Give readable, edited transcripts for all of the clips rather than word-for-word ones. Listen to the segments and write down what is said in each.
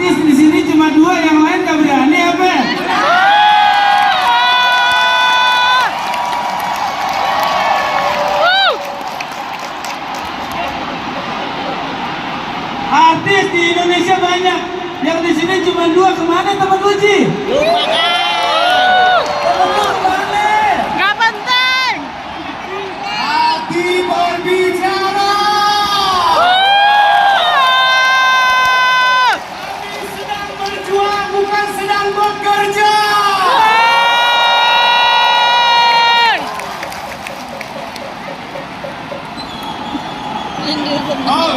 Artis di sini cuma dua, yang lain gak berani apa? Artis di Indonesia banyak, yang di sini cuma dua. Kemana teman Uji? Gak penting. Hati berbicara. Kami sedang berjuang, bukan sedang bekerja. Oh,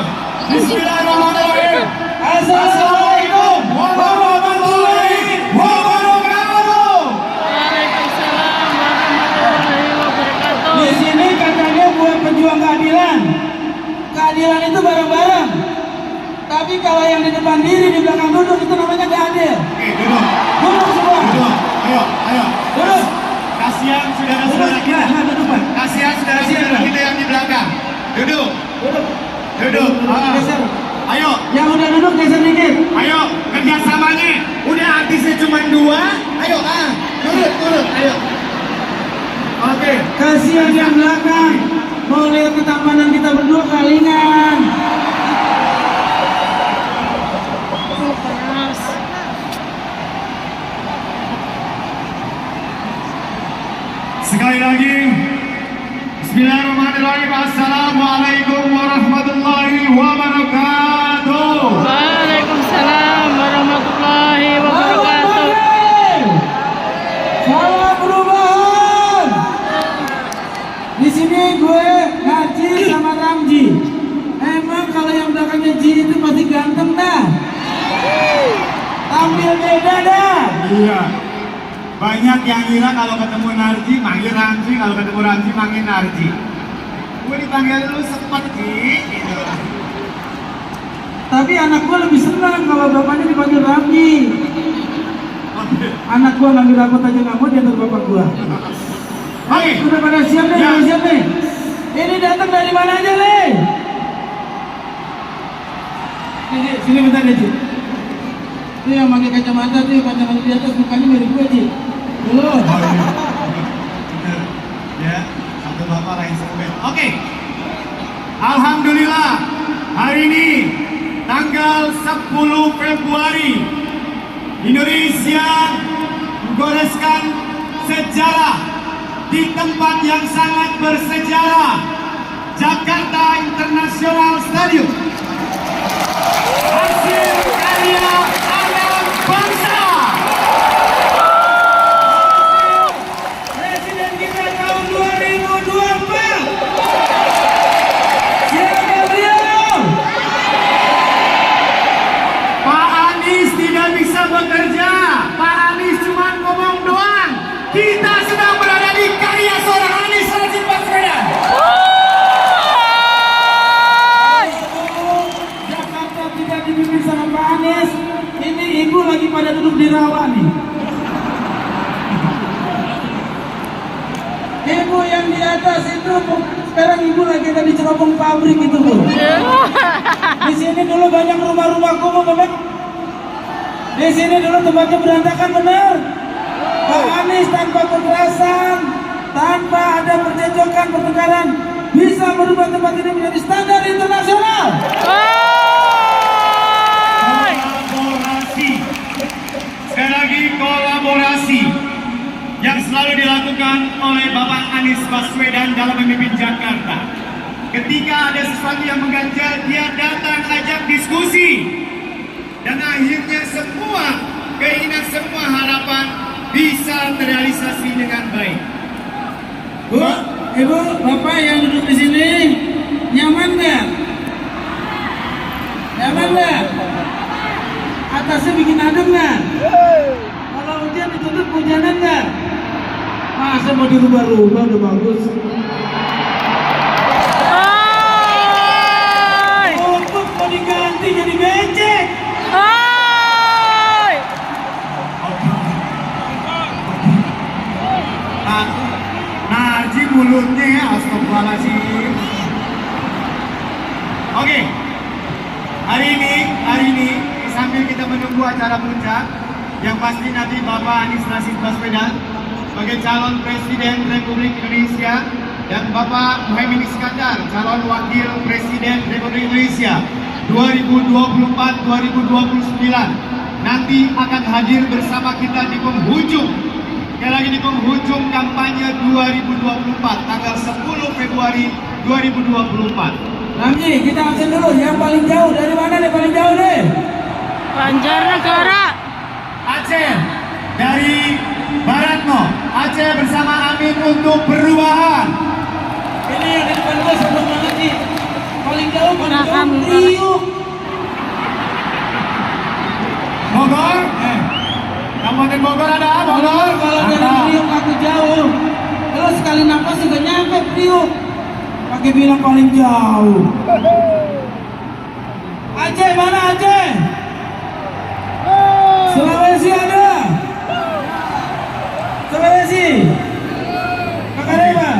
bismillahirrahmanirrahim. Assalamualaikum warahmatullahi wabarakatuh. Waalaikumsalam warahmatullahi wabarakatuh. Di sini katanya buat pejuang keadilan. Keadilan itu bareng-bareng. Tapi kalau yang di depan diri, di belakang duduk, itu namanya gak adil. Oke, duduk. Duduk semua. Duduk. Ayo, ayo. Duduk. Kasihan saudara-saudara kita. Nah, duduk Pak. Kasihan saudara-saudara kita yang di belakang. Duduk. Duduk. Duduk. Geser. Ayo, Yang udah duduk geser dikit. ayo kerjasamanya. Udah artisnya cuma dua. Ayo, turun, turun. Ayo. Oke. Kasihan yang belakang. Mau lihat ketampanan kita berdua kalingan. Panas. Sekali lagi, bismillahirrahmanirrahim. Assalamualaikum warahmatullahi wabarakatuh. Waalaikumsalam warahmatullahi wabarakatuh. Salam perubahan. Di sini gue Narji sama Ramji. Emang kalau yang belakangnya Ji itu pasti ganteng dah. Tampil beda dah. Iya. Banyak yang kira kalau ketemu Narji manggil Ramji, kalau ketemu Ramji manggil Narji. Gue dipanggil lu seperti gitu. Tapi anak gue lebih senang kalau bapaknya dipanggil Ramji. Anak gue manggil aku aja nggak mau diantar bapak gue. Oke. Udah pada siap nih, Ya. udah siap nih. Ini datang dari mana aja nih? Sini bentar deh Ji. Itu yang pakai kacamata tuh, kacamata di atas mukanya mirip gue Ji. Dulu. Oh, iya. Bener. Ya, satu bapak lain sebel. Oke. Alhamdulillah, hari ini tanggal 10 Februari Indonesia menggoreskan sejarah di tempat yang sangat bersejarah, Jakarta International Stadium. Hasil karya anak bangsa. Presiden kita tahun 2024. Siapa beliau? Pak Anies tidak bisa bekerja. Pak Anies cuma ngomong doang. Kita sedang berada di karya seorang Anies Rashid Baswedan. Jakarta tidak dipimpin sama Pak Anies. Ini ibu lagi pada duduk di rawa nih. Ibu yang di atas itu sekarang ibu lagi ada di cerobong pabrik itu Bu. Di sini dulu banyak rumah-rumah kumuh bener. Di sini dulu tempatnya berantakan bener. Pak Anies tanpa kekerasan, tanpa ada percecokan, pertengkaran, bisa merubah tempat ini menjadi standar internasional. Kolaborasi. Sekali lagi kolaborasi yang selalu dilakukan oleh Bapak Anies Baswedan dalam memimpin Jakarta. Ketika ada sesuatu yang mengganjal, dia datang ajak diskusi. Dan akhirnya semua keinginan, semua harapan bisa terrealisasi dengan baik. Bu, Ibu, Bapak yang duduk di sini nyaman nggak? Nyaman nggak? Atasnya bikin adem nggak? Kalau hujan ditutup hujanan nggak? Masa mau dirubah-rubah udah bagus? Untuk mau diganti jadi becek. Narji mulutnya ya, astagfirullahaladzim. Oke, hari ini sambil kita menunggu tunggu acara puncak. Yang pasti nanti Bapak Anies Rashid Baswedan sebagai calon Presiden Republik Indonesia dan Bapak Muhaimin Iskandar calon Wakil Presiden Republik Indonesia 2024-2029 nanti akan hadir bersama kita di penghujung, sekali lagi di penghujung kampanye 2024 tanggal 10 Februari 2024. Ramji, kita absen dulu. Yang paling jauh dari mana nih? Paling jauh nih? Banjarnegara. Aceh dari Baratno, Aceh bersama Amin untuk perubahan. Ini yang di depan gua sombong banget nih. Paling jauh, paling Nah, jauh. Priuk. Bogor, Kabupaten Bogor ada Bogor. Kalau dari Priuk aku jauh. Kalau sekali nafas juga nyampe Priuk. Pakai bilang paling jauh. Aceh mana Aceh? Sulawesi ada? Sulawesi? Kakareba?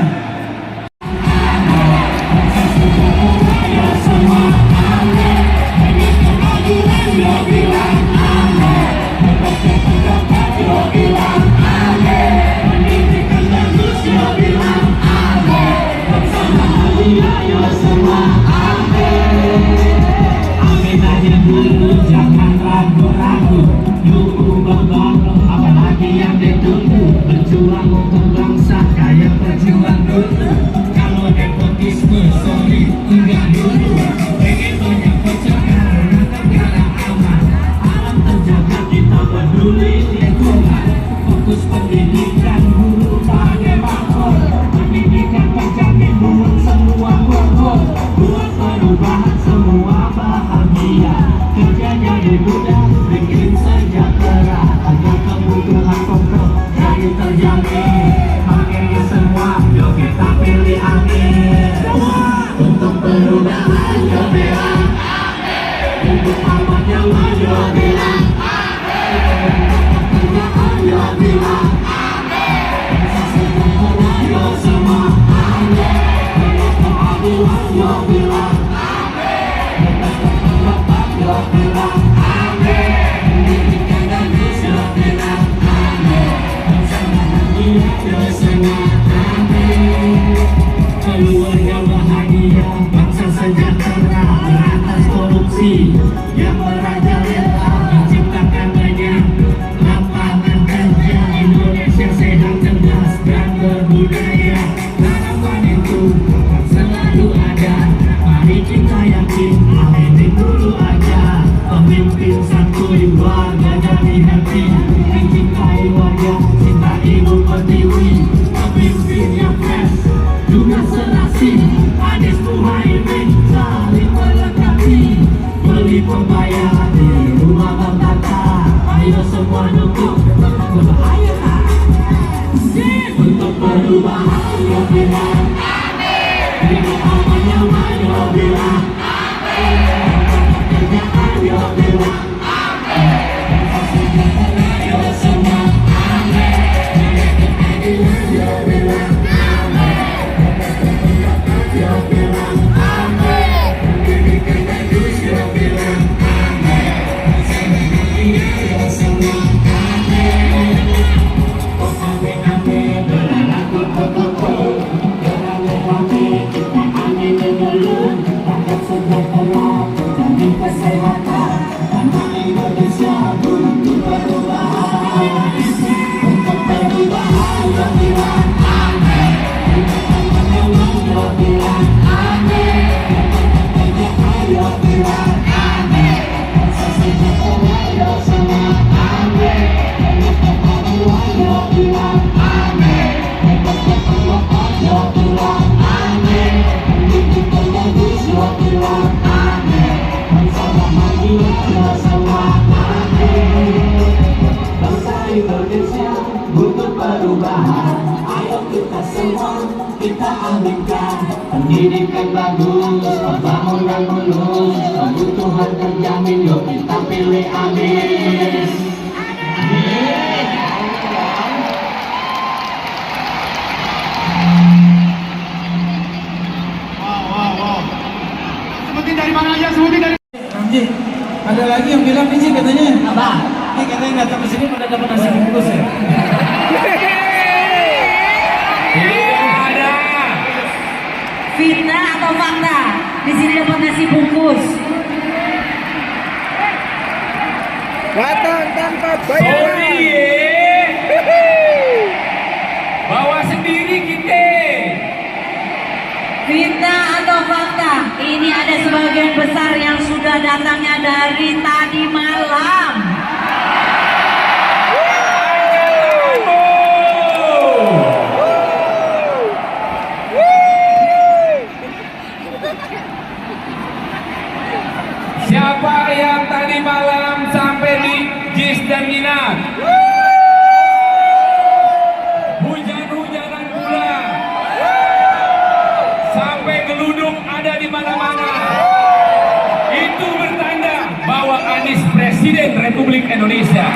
Keluarga bahagia, bangsa sejahtera, beratas korupsi yang merajalela, menciptakan banyak lapangan kerja. Indonesia sehat, cerdas, dan berbudaya. Harapan itu akan selalu ada. Mari kita yakin, ini dulu aja. Pemimpin santuy, warga jadi hati, mencintai warga, cinta ibu pertiwi. Pemimpin yang fresh, juga serasi, Anies Muhaimin saling melengkapi. Beli pembayar di rumah Bang Tata, ayo semua dukung berbahaya untuk perubahan. Yo bilang hidup aman nyaman, yo bilang kerjaan, yo bilang yo semua keadilan, yo bilang yo bilang pendidikan bagus, yo bilang yo semua oh amin amin, berlaku protokol, berlaku amin, kita amin mengeluh, rakyat sejahtera, jamin kesehatan, tanah Indonesia butuh perubahan, untuk perubahan, yo bilang yo bilang yo bilang bangsa sejahtera, yo semua yo bilang yo bilang pendidikan bagus, yo bilang bangsa bahagia, yo semua bangsa Indonesia butuh perubahan. Ayo kita semua kita aminkan, pendidikan bagus, pembangunan mulus, kebutuhan terjamin, yuk kita pilih Anies. Wow. Sebutin dari mana aja, sebutin dari. Ramji, ada lagi yang bilang nih Ci, katanya. Apa? sini pada dapat nasi bungkus ya? Tidak ada. Fitnah atau fakta? Di sini dapat nasi bungkus. Datang tanpa Sorry bayaran. bawa sendiri kita. Fitnah atau fakta? Ini ada sebagian besar yang sudah datangnya dari tadi malam. Siapa yang tadi malam sampai di Jis dan Minat? Hujan-hujanan pula. Sampai geluduk ada di mana-mana. Itu bertanda bahwa Anies Presiden Republik Indonesia.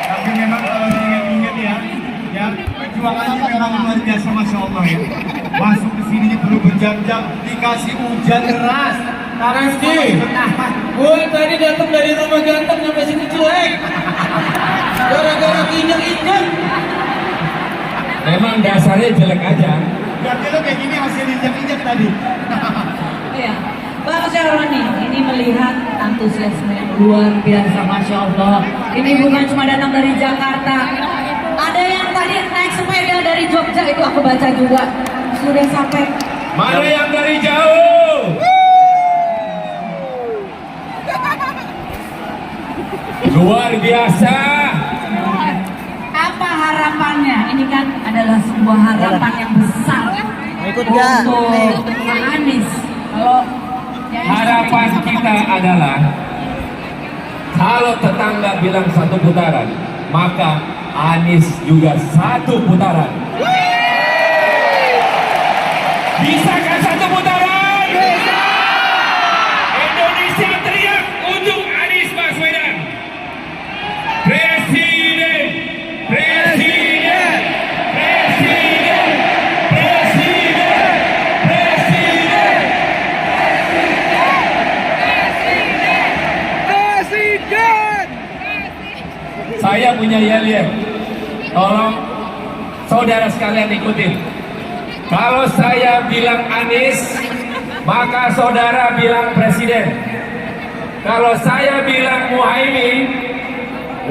Tapi memang kalau diingat-ingat ya perjuangannya memang luar biasa, Masya Allah ya. Masuk ke sini perlu berjam-jam, dikasih hujan deras. Rizky, gue tadi datang dari rumah ganteng sampai sini jelek. Gara-gara injak-injak. Memang dasarnya jelek aja. Berarti lo kayak gini hasil injak-injak tadi. Iya. Pak Syaroni, ini melihat antusiasme yang luar biasa, Masya Allah. Ini bukan cuma datang dari Jakarta. Ada yang tadi naik sepeda dari Jogja, itu aku baca juga. Sudah sampai. Mana yang dari jauh? Luar biasa. Apa harapannya? Ini kan adalah sebuah harapan yang besar Ikut nggak? untuk Pak Anies. Kalau Harapan kita adalah kalau tetangga bilang satu putaran, maka Anies juga satu putaran. Bisakah satu putaran? Bisa. Indonesia teriak untuk Anies Baswedan. Presiden, presiden, presiden, presiden, presiden. Presiden. Saya punya yel-yel. Tolong saudara sekalian ikutin. Kalau saya bilang Anies, maka saudara bilang presiden. Kalau saya bilang Muhaimin,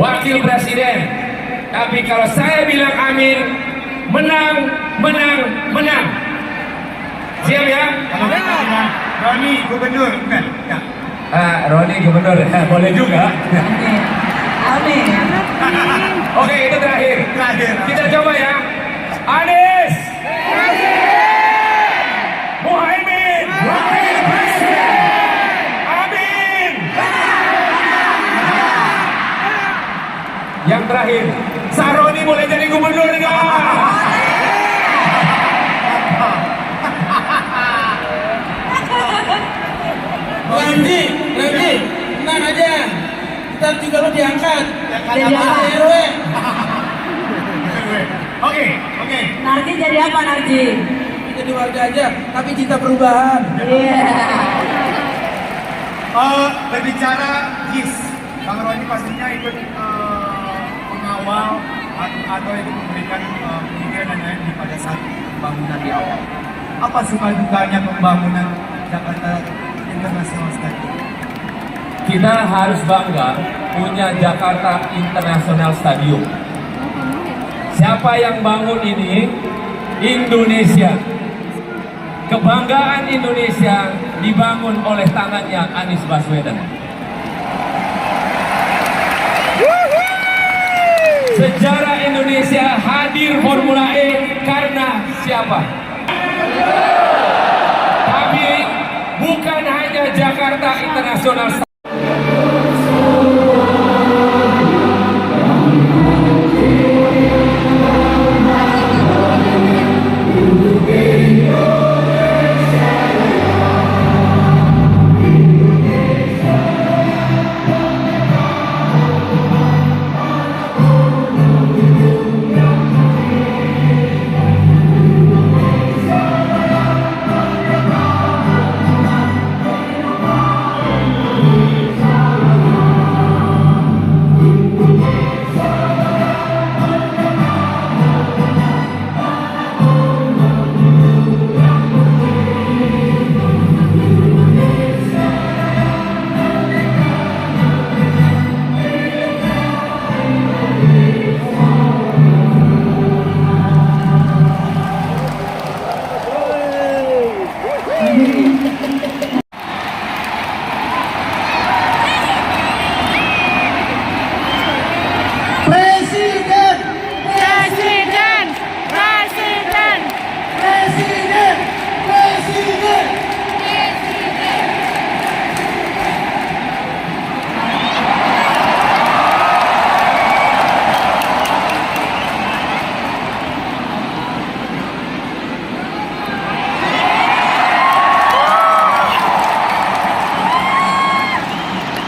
wakil presiden. Tapi kalau saya bilang Amin, menang, menang, menang. Siap ya? Kalau kita bilang Roni gubernur, bukan? Ya. Roni gubernur, boleh juga. Amin. Oke, itu terakhir. Terakhir. Kita coba ya. Anies. Muhaimin. Wakil Presiden. Amin. Yang terakhir, Saroni boleh jadi gubernur enggak? Ramji, tenang aja. Ntar juga lo diangkat. Jadi apa? RW. Oke. Narji jadi apa Narji? Jadi warga aja, tapi cinta perubahan. Iya. Berbicara JIS, Bang Roni pastinya ikut mengawal atau ikut memberikan pemikiran dan lain pada saat pembangunan di awal. Apa suka dukanya pembangunan Jakarta International Stadium? Kita harus bangga punya Jakarta International Stadium. Siapa yang bangun ini? Indonesia. Kebanggaan Indonesia dibangun oleh tangannya Anies Baswedan. Sejarah Indonesia hadir Formula E karena siapa? Tapi bukan hanya Jakarta International Stadium.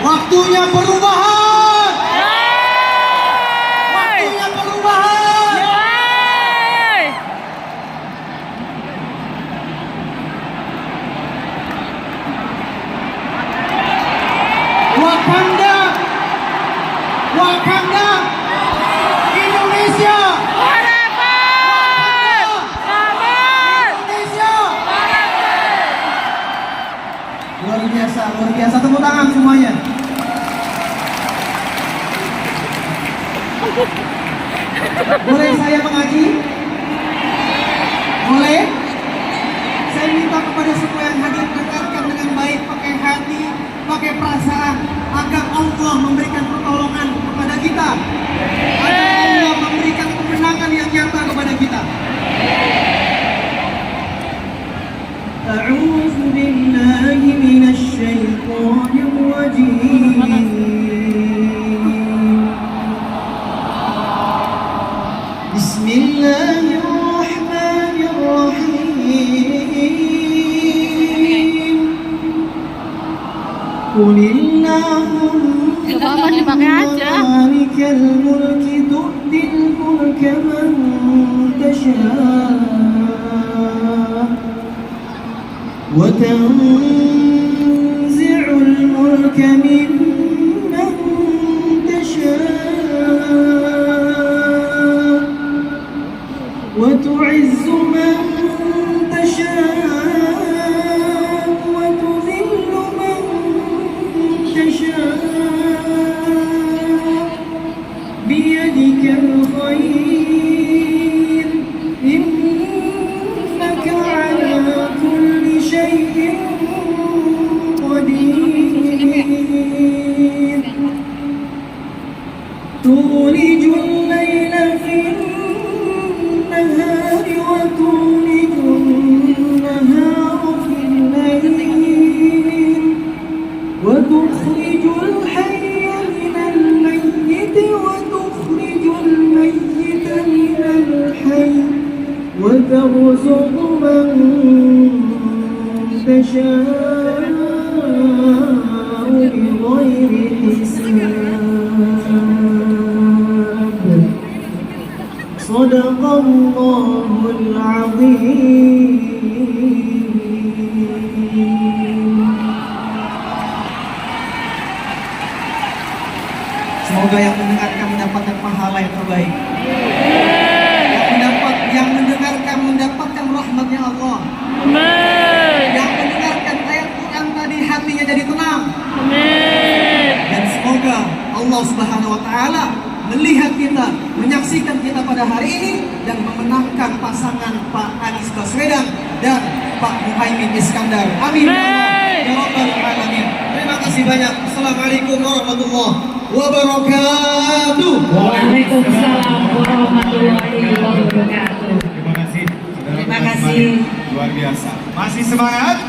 Waktunya perubahan. Waktunya perubahan. Wakanda. Wakanda. Indonesia. Indonesia. Luar biasa, luar biasa. Tepuk tangan semuanya. Boleh saya mengaji? Boleh? Saya minta kepada semua yang hadir dengarkan dengan baik, pakai hati, pakai perasaan, agar Allah memberikan pertolongan kepada kita. Agar Allah memberikan kemenangan yang nyata kepada kita. A'udzu billahi minasy syaithanir rajim. Bismillahirrahmanirrahim. Qul Allahumma malikal mulki tu'til mulka man tasha' wa tanzi'ul mulka mimman tasha' وتعز من تشاء وتذل من تشاء بيدك الخير إنك على كل شيء قدير تولج الليل في النهار وتولج النهار في الليل وتخرج الحي من الميت وتخرج الميت من الحي وترزق من تشاء بغير حساب صدق الله العظيم. Semoga yang mendengarkan mendapatkan pahala yang terbaik. Yang mendengarkan mendapatkan rahmatnya Allah. Yang mendengarkan ayat Quran tadi hatinya jadi tenang. Dan semoga Allah Subhanahu wa taala melihat kita, menyaksikan kita pada hari ini dan memenangkan pasangan Pak Anies Baswedan dan Pak Muhaimin Iskandar. Amin. Ya Rabbal Alamin. Terima kasih banyak. Assalamualaikum warahmatullahi wabarakatuh. Waalaikumsalam warahmatullahi wabarakatuh. Terima kasih. Terima kasih. Luar biasa. Masih semangat?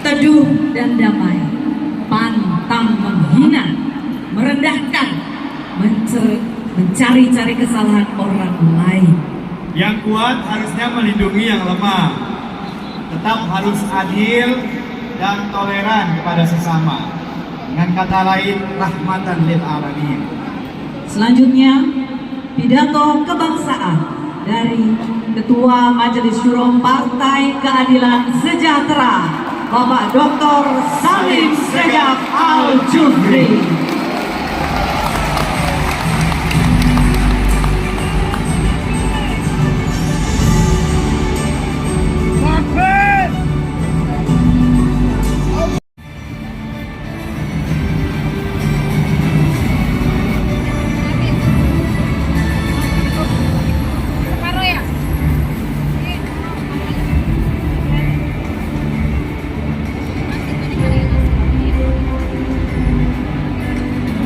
Teduh dan damai, pantang menghina, merendahkan, mencari-cari kesalahan orang lain. Yang kuat harusnya melindungi yang lemah. Tetap harus adil dan toleran kepada sesama. Dengan kata lain, rahmatan lil alamin. Selanjutnya, pidato kebangsaan dari Ketua Majelis Syuro Partai Keadilan Sejahtera, Bapak Dr. Salim Segaf Al-Jufri.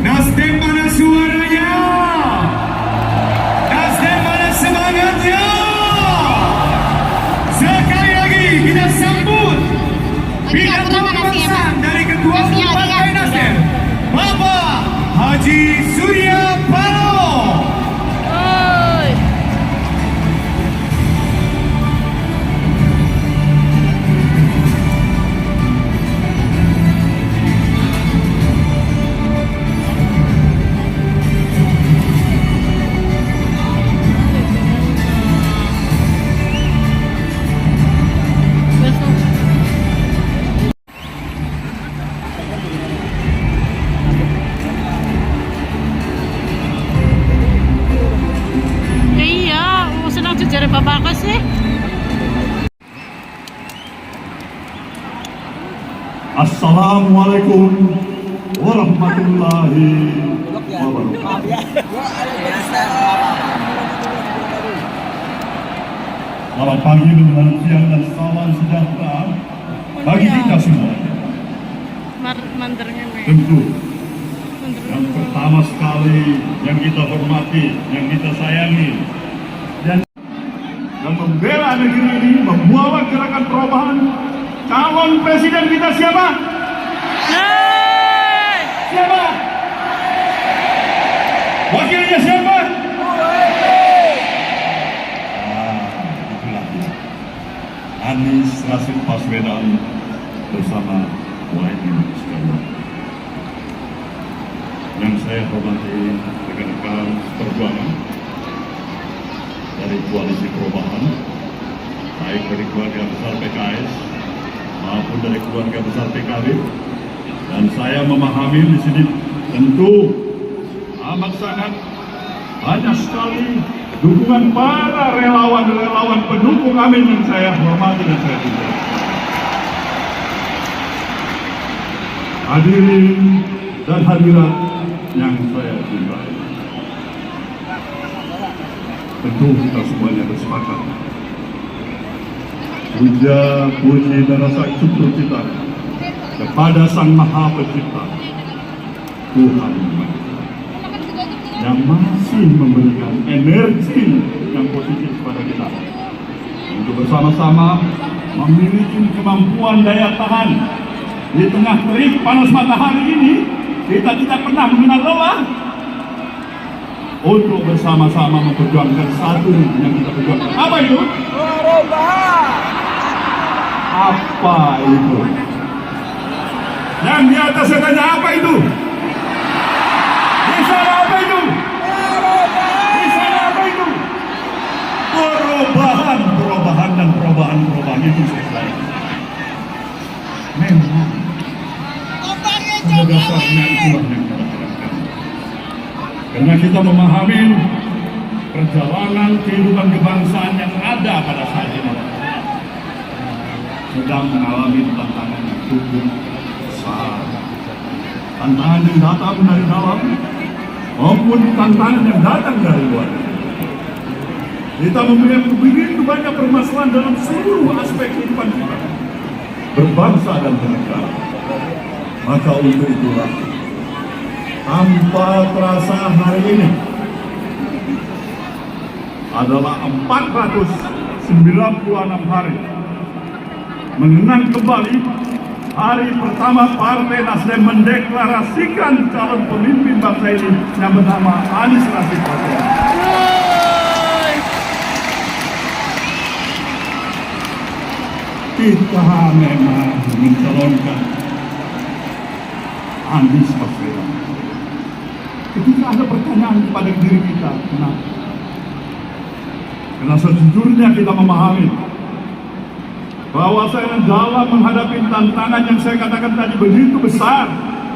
Nasdem mana suaranya? Nasdem mana semangatnya? Sekali lagi kita sambut pidato kebangsaan dari Ketua Umum Partai Nasdem, Bapak Haji Surya Paloh. Assalamualaikum warahmatullahi wabarakatuh. Selamat pagi, menjelang siang, dan salam sejahtera bagi kita semua. Tentu yang pertama sekali yang kita hormati, yang kita sayangi, dan membela negeri ini, membawa gerakan perubahan. Calon presiden kita siapa? Siapa? Wakilnya siapa? Itulah dia. Anies Rashid Baswedan bersama Muhaimin Iskandar. Yang saya hormati rekan-rekan perjuangan dari koalisi perubahan, baik dari keluarga besar PKS maupun dari keluarga besar PKB, dan saya memahami di sini tentu amat sangat banyak sekali dukungan para relawan pendukung Amin yang saya hormati dan saya cintai. Hadirin dan hadirat yang saya cintai, tentu kita semuanya bersepakat puja, puji, dan rasa syukur kita kepada Sang Maha Pencipta, Tuhan yang masih memberikan energi yang positif kepada kita untuk bersama-sama memiliki kemampuan daya tahan di tengah terik panas matahari ini. Kita tidak pernah mengenal lelah untuk bersama-sama memperjuangkan satu yang kita perjuangkan. Apa itu? Apa itu? Yang di atas saya tanya, apa itu? Di sana apa itu? Di sana apa itu? Perubahan dan perubahan itu selesai. Memang pada dasarnya itulah yang kita harapkan. Karena kita memahami perjalanan kehidupan kebangsaan yang ada pada saat ini sedang mengalami tantangan yang cukup besar. Tantangan yang datang dari dalam maupun tantangan yang datang dari luar. Kita memiliki begitu banyak permasalahan dalam seluruh aspek kehidupan kita, berbangsa dan bernegara. Maka untuk itulah, tanpa terasa hari ini adalah 496 hari mengenang kembali hari pertama Partai Nasdem mendeklarasikan calon pemimpin bangsa ini yang bernama Anies Rashid Baswedan. Kita memang mencalonkan Anies Baswedan. Ketika ada pertanyaan kepada diri kita, kenapa? Karena sejujurnya kita memahami bahwa saya dalam menghadapi tantangan yang saya katakan tadi begitu besar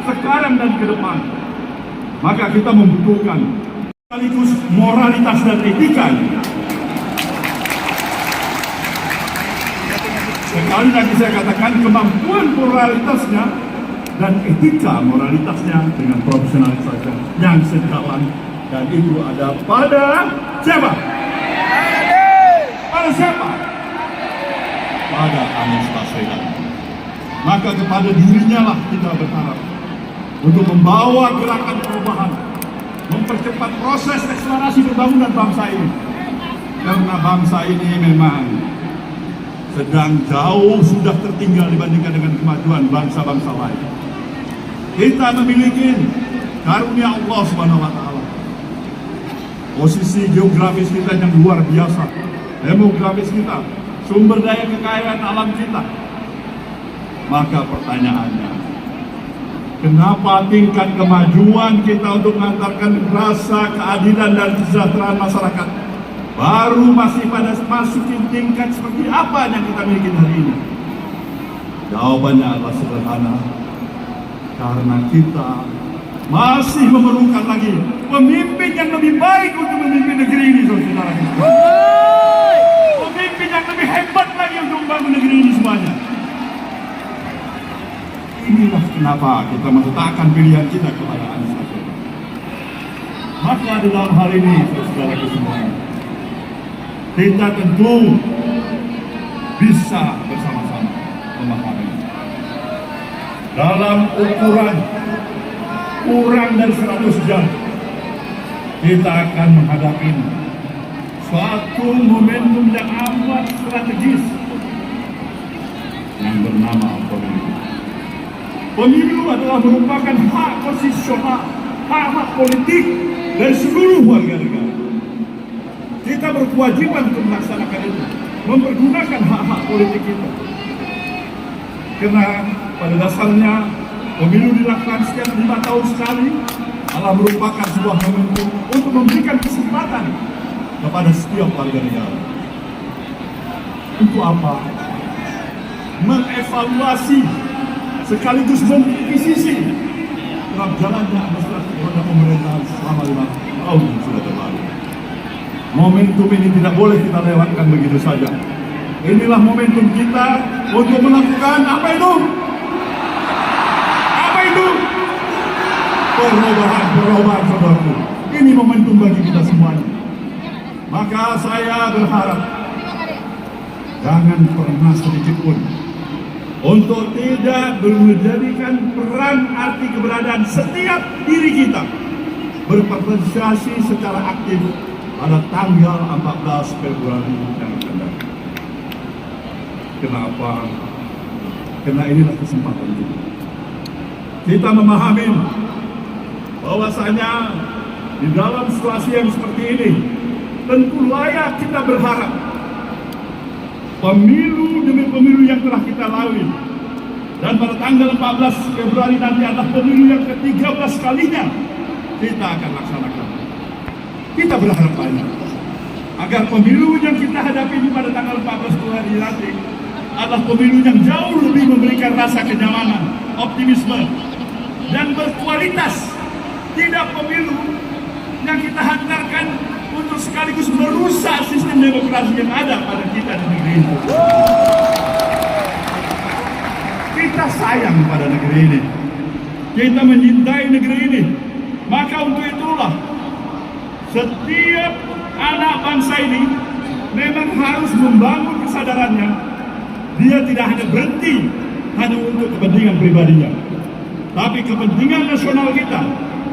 sekarang dan ke depan, maka kita membutuhkan sekaligus moralitas dan etika. Sekali lagi saya katakan, kemampuan moralitasnya dan etika moralitasnya dengan profesionalitasnya yang sejalan, dan itu ada pada siapa? Pada siapa? Pada Anies Baswedan. Maka kepada dirinya lah kita berharap untuk membawa gerakan perubahan, mempercepat proses akselerasi pembangunan bangsa ini. Karena bangsa ini memang sedang jauh sudah tertinggal dibandingkan dengan kemajuan bangsa-bangsa lain. Kita memiliki karunia Allah Subhanahu wa taala. Posisi geografis kita yang luar biasa, demografis kita, sumber daya kekayaan alam kita. Maka pertanyaannya, kenapa tingkat kemajuan kita untuk mengantarkan rasa keadilan dan kesejahteraan masyarakat baru masih pada masukin tingkat seperti apa yang kita miliki hari ini? Jawabannya adalah sederhana, karena kita masih memerlukan lagi pemimpin yang lebih baik untuk memimpin negeri ini, saudara. Pemimpin yang lebih hebat lagi untuk membangun negeri ini semuanya. Inilah kenapa kita meletakkan pilihan kita kepada Anies Baswedan. Maka di dalam hal ini, saudara-saudara semuanya, kita tentu bisa bersama-sama memahami. Dalam ukuran kurang dari 100 jam, kita akan menghadapi suatu momentum yang amat strategis yang bernama pemilu. Pemilu adalah merupakan hak konstitusional, hak politik dari seluruh warga negara. Kita berkewajiban untuk melaksanakan itu, mempergunakan hak-hak politik kita. Karena pada dasarnya pemilu dilakukan setiap 5 tahun sekali, adalah merupakan sebuah momentum untuk memberikan kesempatan kepada setiap warga negara. Untuk apa? Mengevaluasi sekaligus mengkritisi dalam jalannya administrasi roda pemerintahan selama 5 tahun yang sudah berlalu. Momentum ini tidak boleh kita lewatkan begitu saja. Inilah momentum kita untuk melakukan apa itu? Apa itu? Perubahan, saudaraku. Ini momentum bagi kita semuanya. Maka saya berharap jangan pernah sedikit pun untuk tidak menjadikan peran arti keberadaan setiap diri kita berpartisipasi secara aktif pada tanggal 14 Februari yang akan datang. Kenapa? Karena inilah kesempatan kita. Kita memahami bahwasanya di dalam situasi yang seperti ini tentu layak kita berharap pemilu demi pemilu yang telah kita lalui, dan pada tanggal 14 Februari nanti adalah pemilu yang ke-13 kalinya kita akan laksanakan. Kita berharap banyak agar pemilu yang kita hadapi pada tanggal 14 Februari nanti adalah pemilu yang jauh lebih memberikan rasa kenyamanan, optimisme, dan berkualitas. Tidak pemilu yang kita hantarkan untuk sekaligus merusak sistem demokrasi yang ada pada kita di negeri ini. Kita sayang pada negeri ini, kita mencintai negeri ini. Maka untuk itulah setiap anak bangsa ini memang harus membangun kesadarannya. Dia tidak hanya berhenti hanya untuk kepentingan pribadinya, tapi kepentingan nasional kita,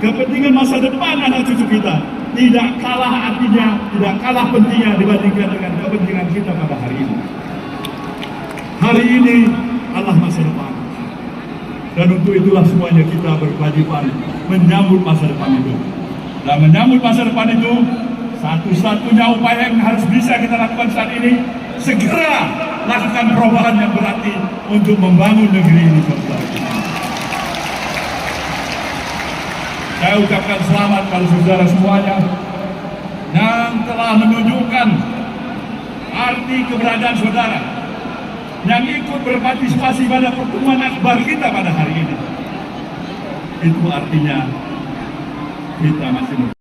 kepentingan masa depan anak cucu kita tidak kalah artinya, tidak kalah pentingnya dibandingkan dengan kepentingan kita pada hari ini. Hari ini adalah masa depan, dan untuk itulah semuanya kita berkewajiban menyambut masa depan itu. Dan menyambut masa depan itu, satu-satunya upaya yang harus bisa kita lakukan saat ini, segera lakukan perubahan yang berarti untuk membangun negeri ini. Saya ucapkan selamat pada saudara semuanya yang telah menunjukkan arti keberadaan saudara, yang ikut berpartisipasi pada pertemuan akbar kita pada hari ini. Itu artinya kita masih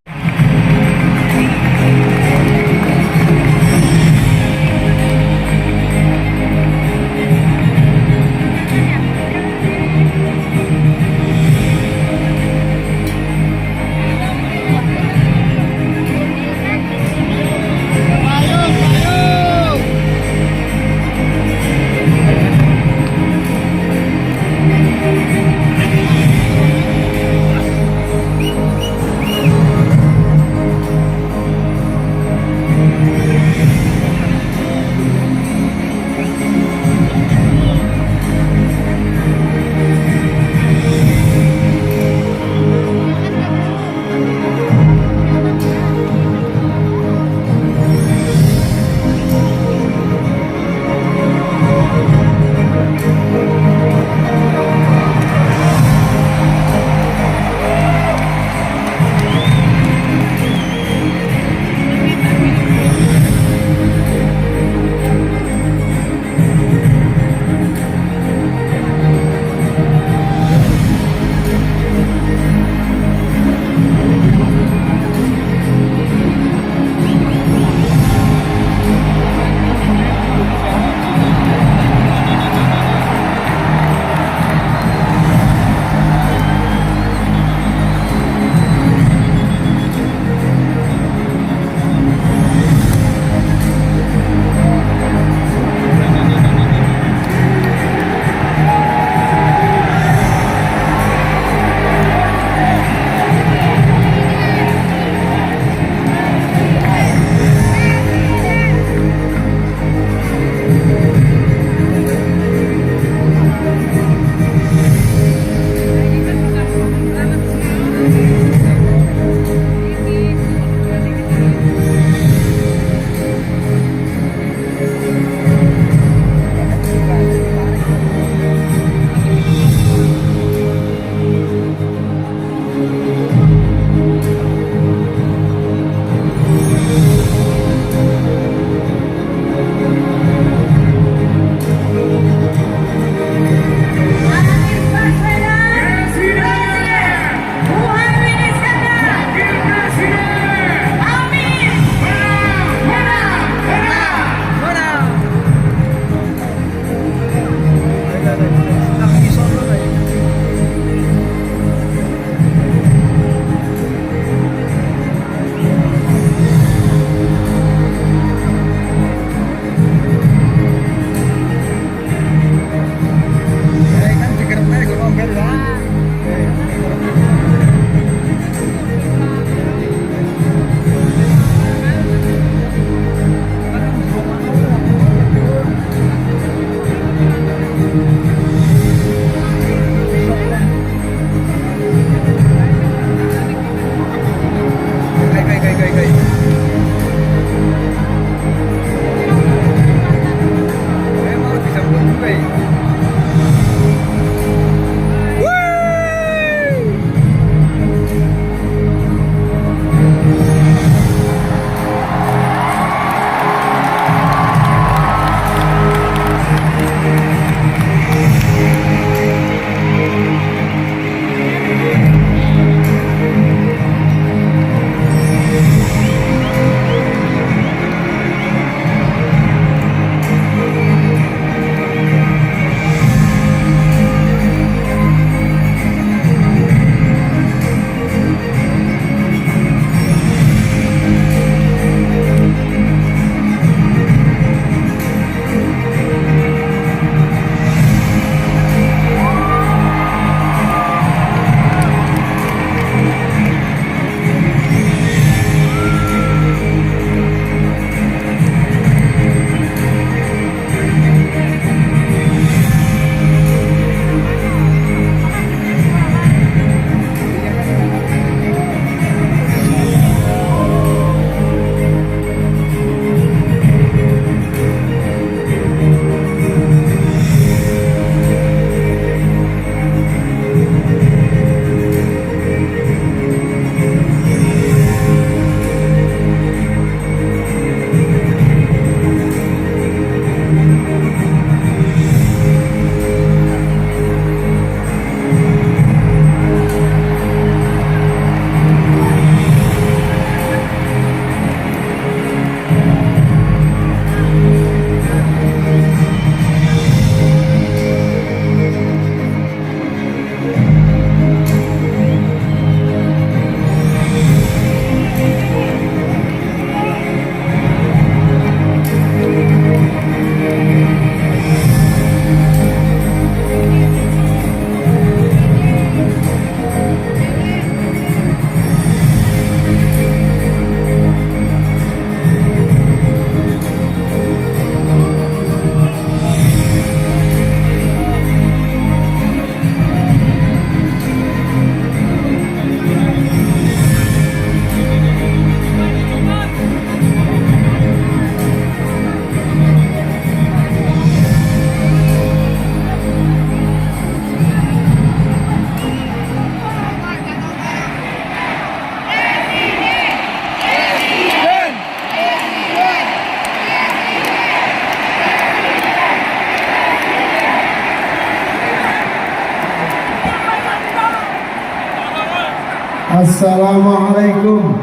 Assalamualaikum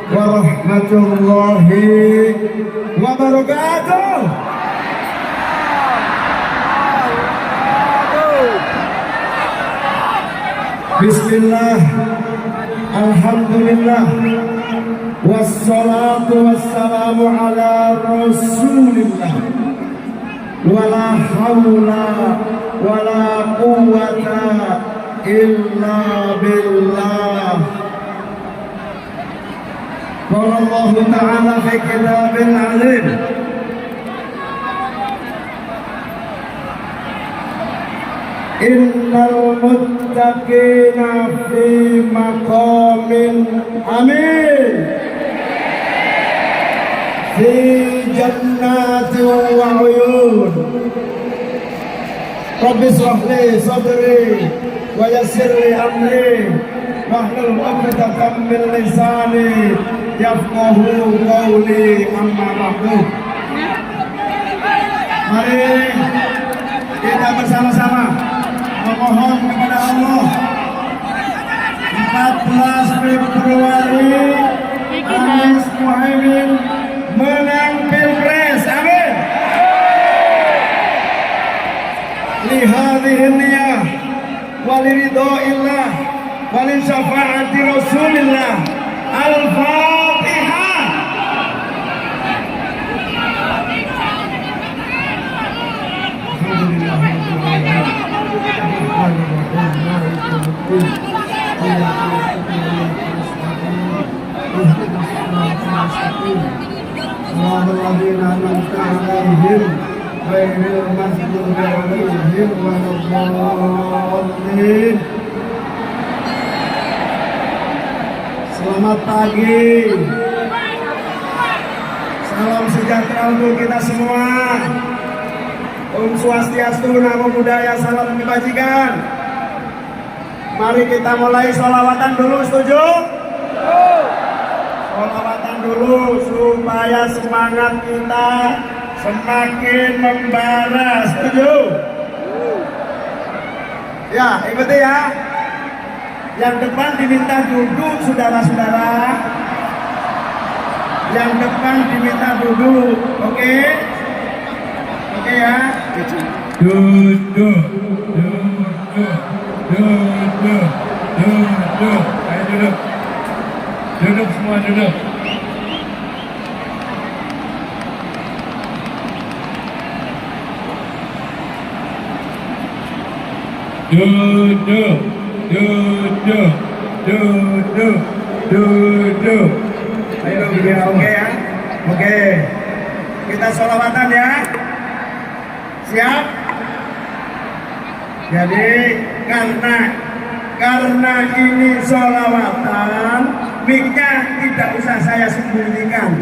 warahmatullahi wabarakatuh. Bismillah, alhamdulillah, wassalatu wassalamu ala rasulillah, wala hawla wala quwwata illa billah. Qala Allah Ta'ala fi kitabil azim, innal muttaqina fi maqamin amin, fi jannatin wa uyun. Rabbi shrah li sadri wa yassir li amri wahlul 'uqdatam min lisani yafqahu qawli, amma ba'du. Mari kita bersama-sama memohon kepada Allah 14 Februari Anies Muhaimin menang Pilpres. Amin. Lihadhihi niyah waliridhoillah walisyafaati Rasulillah. Al-Fatihah. Allahumma an'amta 'alaihim ghairil maghdubi 'alaihim waladdallin. Selamat pagi. Salam sejahtera untuk kita semua. Om Swastiastu, Namo Buddhaya, salam kebajikan. Mari kita mulai sholawatan dulu, setuju? Sholawatan dulu supaya semangat kita semakin membara, setuju? Ya, ikuti ya. Yang depan diminta duduk, saudara-saudara. Yang depan diminta duduk, oke? Oke ya. Duduk. Ayo duduk. Duduk semua, duduk. Duduk. Ayo ya, oke ya. Oke. Kita sholawatan ya. Siap? Jadi karena ini sholawatan, mic-nya tidak usah saya sembunyikan.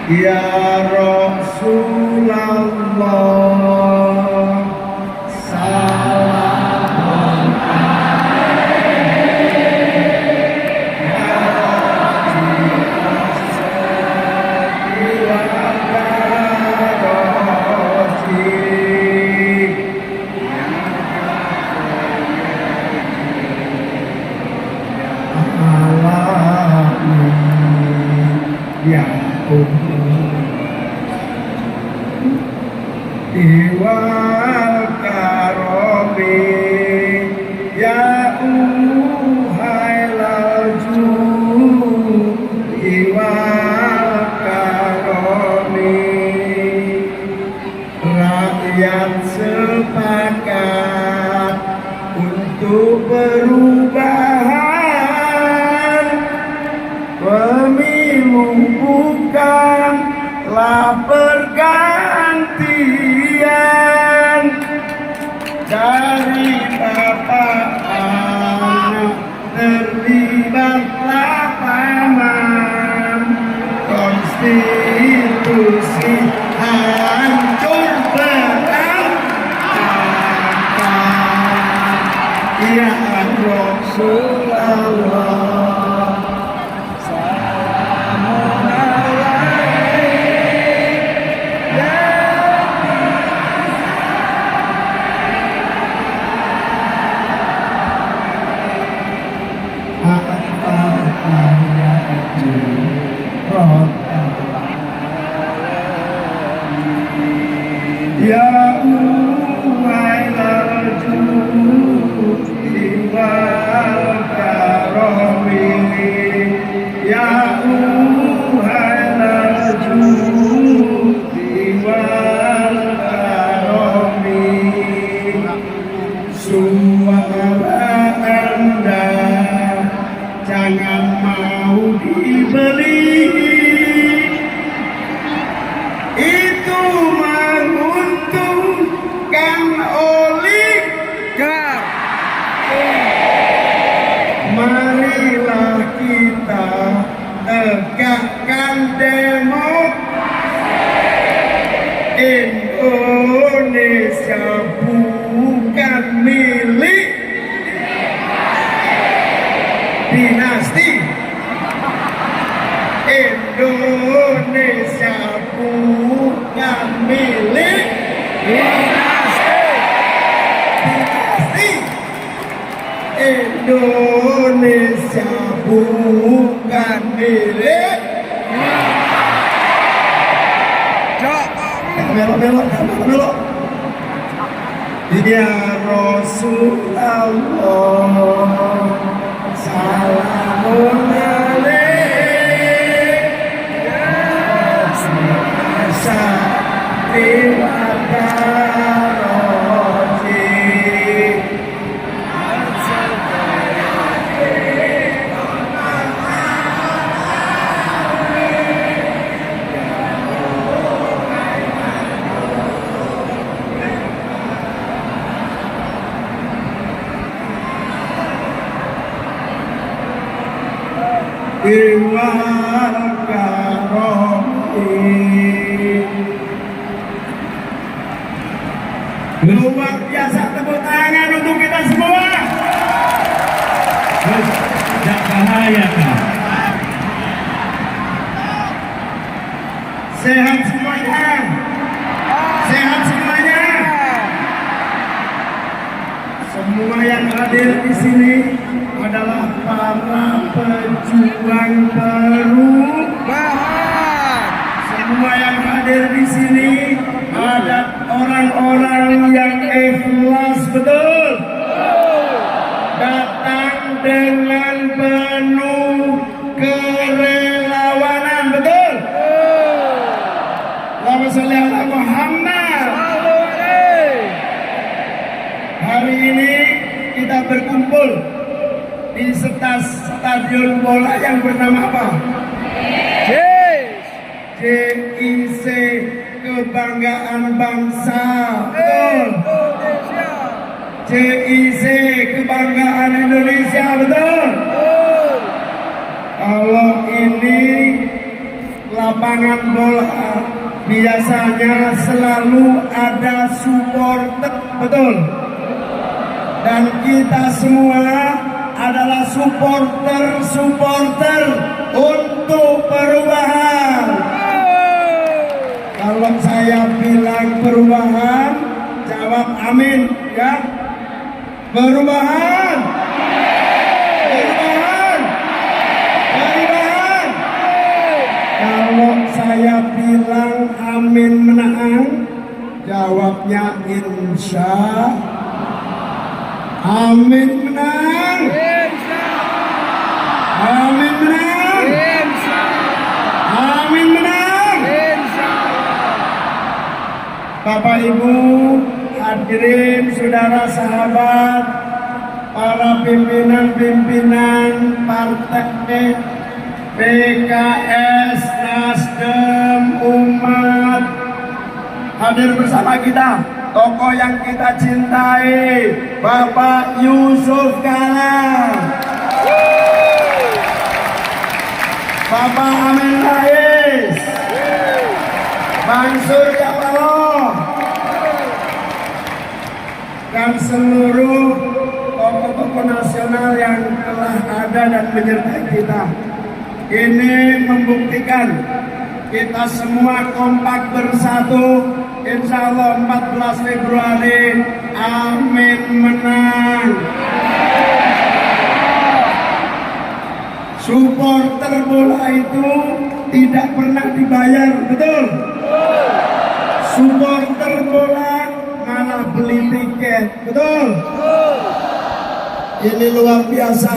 Ya Rasulullah, salam ya Iwal karomi ya uhai laju Iwal karomi, rakyat sepakat untuk perubahan. Pemilu bukanlah pergantian dari bapak anak, terlibatlah paman, konstitusi hancur berantakan. Ya Rasulullah, tegakkan Indonesia bukan milik dinasti. Indonesia bukan milik dinasti. Indonesia bukan milik belok. Ya Rasulullah, salamun alaik. Terima luar biasa, tepuk tangan untuk kita semua. Tidak bahaya kan? Sehat semuanya. Sehat semuanya. Semua yang hadir di sini adalah para pejuang perubahan. Semua yang hadir di sini ada orang-orang yang ikhlas, betul. Datang dengan penuh kerelawanan, betul. Allahumma sholli ala Muhammad. Hari ini kita berkumpul di stadion bola yang bernama apa? JIC, Kebanggaan Bangsa. Betul. JIC, Kebanggaan Indonesia. Betul. Kalau ini lapangan bola, biasanya selalu ada supporter. Betul. Dan kita semua adalah supporter untuk perubahan. Kalau saya bilang perubahan, jawab amin, ya. Perubahan. Kalau saya bilang amin menang, jawabnya insya. Amin menang. Amin menang. Amin menang. Bapak Ibu hadirin, saudara sahabat, para pimpinan-pimpinan partai PKS, Nasdem, umat hadir bersama kita. Tokoh yang kita cintai, Bapak Yusuf Kala, Bapak Amin Rais, Bang Surya Paloh, dan seluruh tokoh-tokoh nasional yang telah ada dan menyertai kita. Ini membuktikan kita semua kompak bersatu. Insya Allah 14 Februari, amin menang. Supporter bola itu tidak pernah dibayar, betul? Supporter bola malah beli tiket, betul? Ini luar biasa.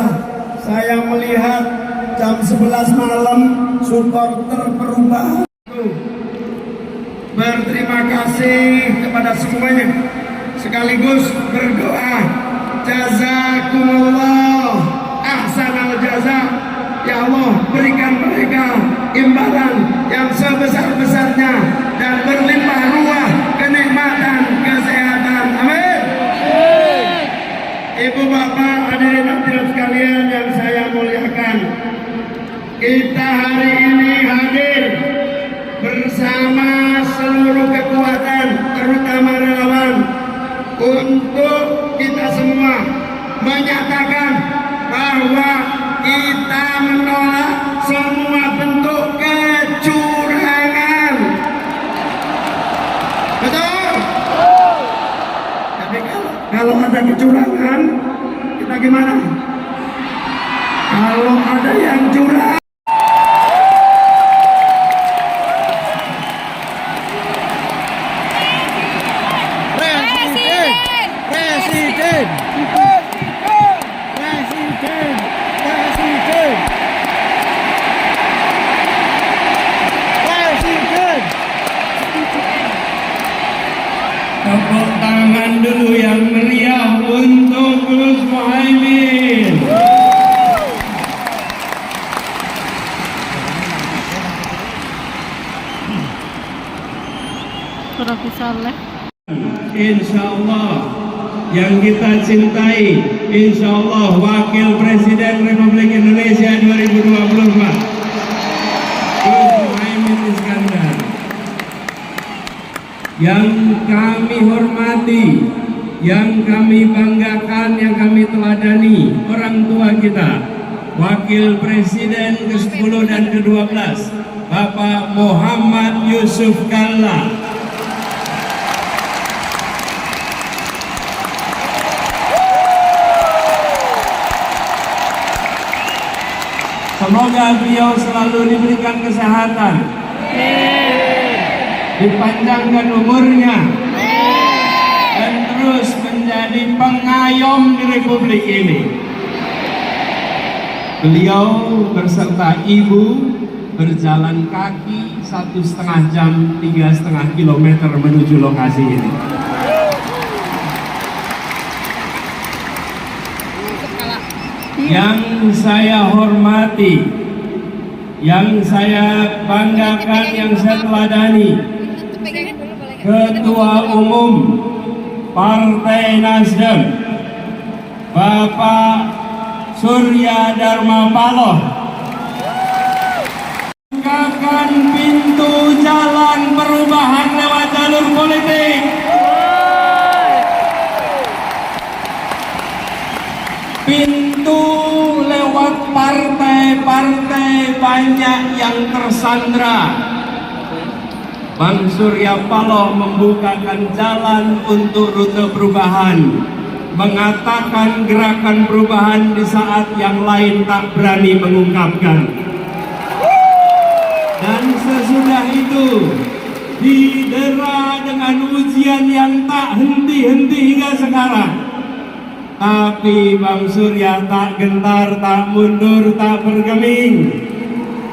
Saya melihat jam 11 malam supporter perubahan. Berterima kasih kepada semuanya, sekaligus berdoa jazakumullah ahsanal jaza. Ya Allah, berikan mereka imbalan yang sebesar-besarnya dan berlimpah ruah kenikmatan kesehatan. Amin. Ibu bapak hadirin hadirat sekalian yang saya muliakan, kita hari ini hadir bersama seluruh kekuatan, terutama relawan, untuk kita semua menyatakan bahwa kita menolak semua bentuk kecurangan. Betul? Tapi kalau ada kecurangan, kita gimana? Kalau ada yang curang, Presiden. Presiden. tepuk tangan dulu yang meriah untuk Gus Muhaimin. Insya Allah yang kita cintai, insya Allah Wakil Presiden Republik Indonesia 2024 Gus Muhaimin Iskandar. Yang kami hormati, yang kami banggakan, yang kami teladani orang tua kita, Wakil Presiden ke-10 dan ke-12 Bapak Muhammad Yusuf Kalla. Semoga beliau selalu diberikan kesehatan, dipanjangkan umurnya, dan terus menjadi pengayom di Republik ini. Beliau berserta ibu berjalan kaki 1,5 jam, 3,5 kilometer menuju lokasi ini. Yang saya hormati, yang saya banggakan, yang saya teladani, Ketua Umum Partai Nasdem Bapak Surya Dharma Paloh, bukakan pintu jalan perubahan lewat jalur politik. Pintu lewat partai-partai banyak yang tersandra. Bang Surya Paloh membukakan jalan untuk rute perubahan, mengatakan gerakan perubahan di saat yang lain tak berani mengungkapkan. Dan sesudah itu didera dengan ujian yang tak henti-henti hingga sekarang. Tapi Bang Surya tak gentar, tak mundur, tak bergeming.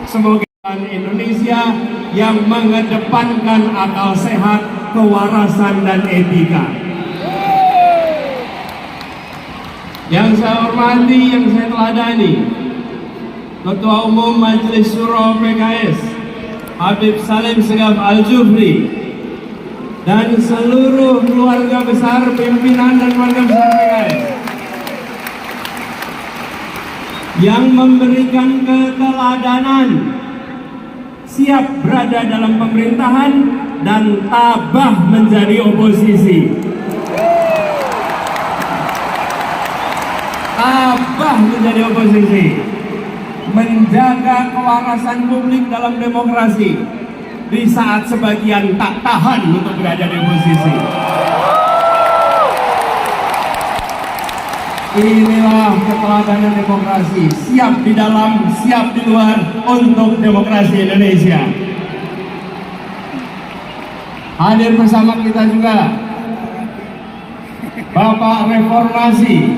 Semoga Indonesia yang mengedepankan akal sehat, kewarasan, dan etika. Yang saya hormati, yang saya teladani, Ketua Umum Majelis Syuro PKS Habib Salim Segaf Al-Jufri, dan seluruh keluarga besar, pimpinan dan keluarga besar PKS yang memberikan keteladanan, siap berada dalam pemerintahan dan tabah menjadi oposisi. Tabah menjadi oposisi, menjaga kewarasan publik dalam demokrasi di saat sebagian tak tahan untuk berada di oposisi. Inilah keteladanan demokrasi, siap di dalam, siap di luar untuk demokrasi Indonesia. Hadir bersama kita juga Bapak Reformasi,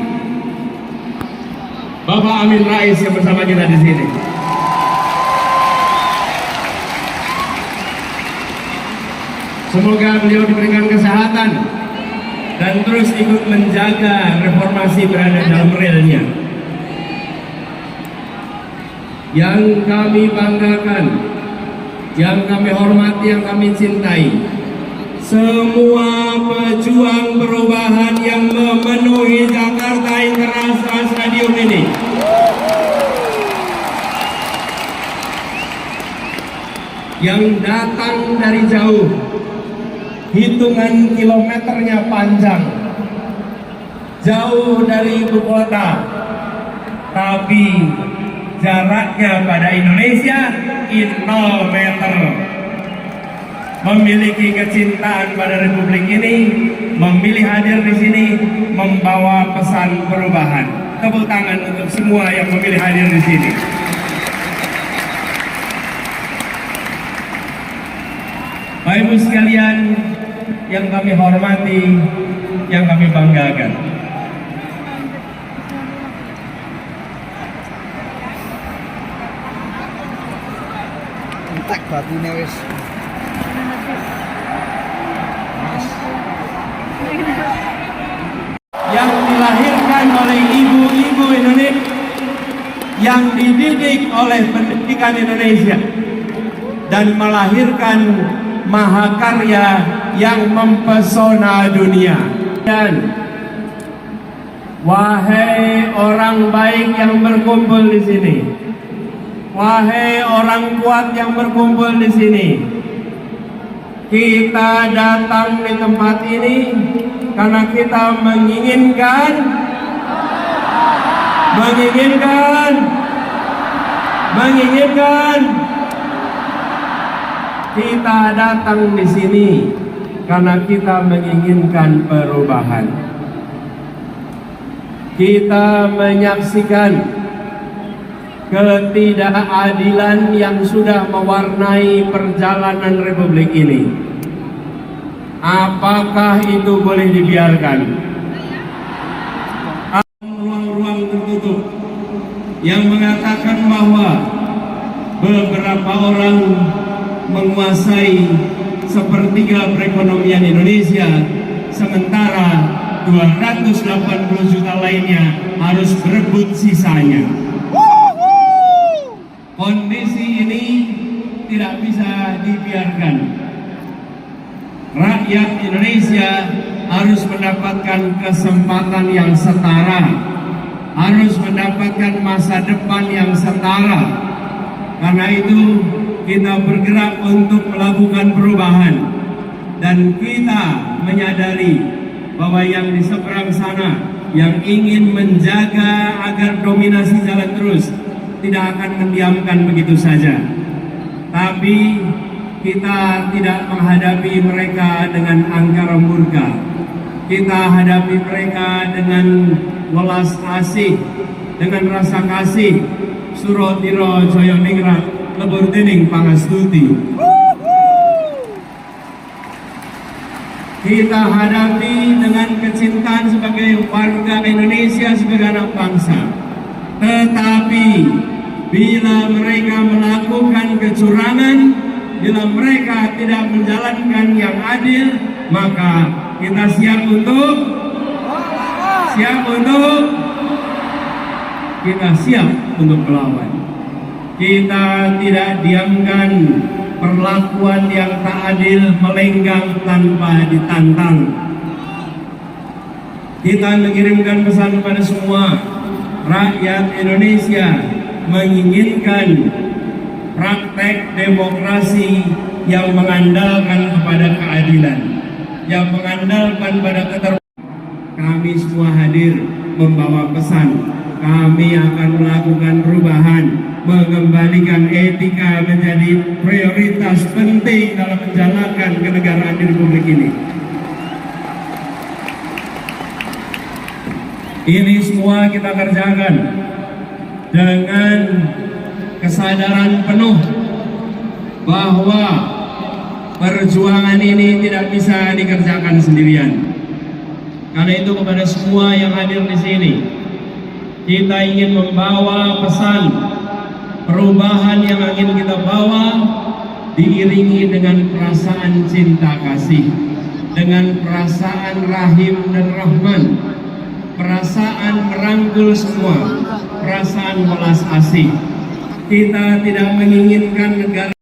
Bapak Amin Rais yang bersama kita di sini. Semoga beliau diberikan kesehatan dan terus ikut menjaga reformasi berada dalam relnya. Yang kami banggakan, yang kami hormati, yang kami cintai, semua pejuang perubahan yang memenuhi Jakarta International Stadium ini. yang datang dari jauh, hitungan kilometernya panjang, jauh dari ibu kota, tapi jaraknya pada Indonesia 0 meter. Memiliki kecintaan pada Republik ini, memilih hadir di sini, membawa pesan perubahan. Tepuk tangan untuk semua yang memilih hadir di sini. Bapak Ibu sekalian yang kami hormati, yang kami banggakan. Entek batine wis. Yang dilahirkan oleh ibu-ibu Indonesia, yang dididik oleh pendidikan Indonesia, dan melahirkan mahakarya yang mempesona dunia. Dan wahai orang baik yang berkumpul di sini, wahai orang kuat yang berkumpul di sini, kita datang di tempat ini karena kita menginginkan kita datang di sini karena kita menginginkan perubahan. Kita menyaksikan ketidakadilan yang sudah mewarnai perjalanan Republik ini. Apakah itu boleh dibiarkan? Ruang-ruang tertutup yang mengatakan bahwa beberapa orang menguasai sepertiga perekonomian Indonesia, sementara 280 juta lainnya harus berebut sisanya. Kondisi ini tidak bisa dibiarkan. Rakyat Indonesia harus mendapatkan kesempatan yang setara, harus mendapatkan masa depan yang setara. Karena itu kita bergerak untuk melakukan perubahan, dan kita menyadari bahwa yang di seberang sana yang ingin menjaga agar dominasi jalan terus tidak akan mendiamkan begitu saja. Tapi kita tidak menghadapi mereka dengan angkara murka. Kita hadapi mereka dengan welas asih, dengan rasa kasih. Suratiro Joyo Ningrat lebur dening pangastuti. Kita hadapi dengan kecintaan sebagai warga Indonesia, sebagai anak bangsa. Tetapi bila mereka melakukan kecurangan, bila mereka tidak menjalankan yang adil, maka kita siap untuk melawan. Kita tidak diamkan perlakuan yang tak adil melenggang tanpa ditantang. Kita mengirimkan pesan kepada semua rakyat Indonesia, menginginkan praktek demokrasi yang mengandalkan kepada keadilan, yang mengandalkan pada keterbukaan. Kami semua hadir membawa pesan. Kami akan melakukan perubahan, mengembalikan etika menjadi prioritas penting dalam menjalankan kenegaraan di Republik ini. Ini semua kita kerjakan dengan kesadaran penuh bahwa perjuangan ini tidak bisa dikerjakan sendirian. Karena itu kepada semua yang hadir di sini, kita ingin membawa pesan perubahan yang ingin kita bawa diiringi dengan perasaan cinta kasih, dengan perasaan rahim dan rahman, perasaan merangkul semua, perasaan welas asih. Kita tidak menginginkan negara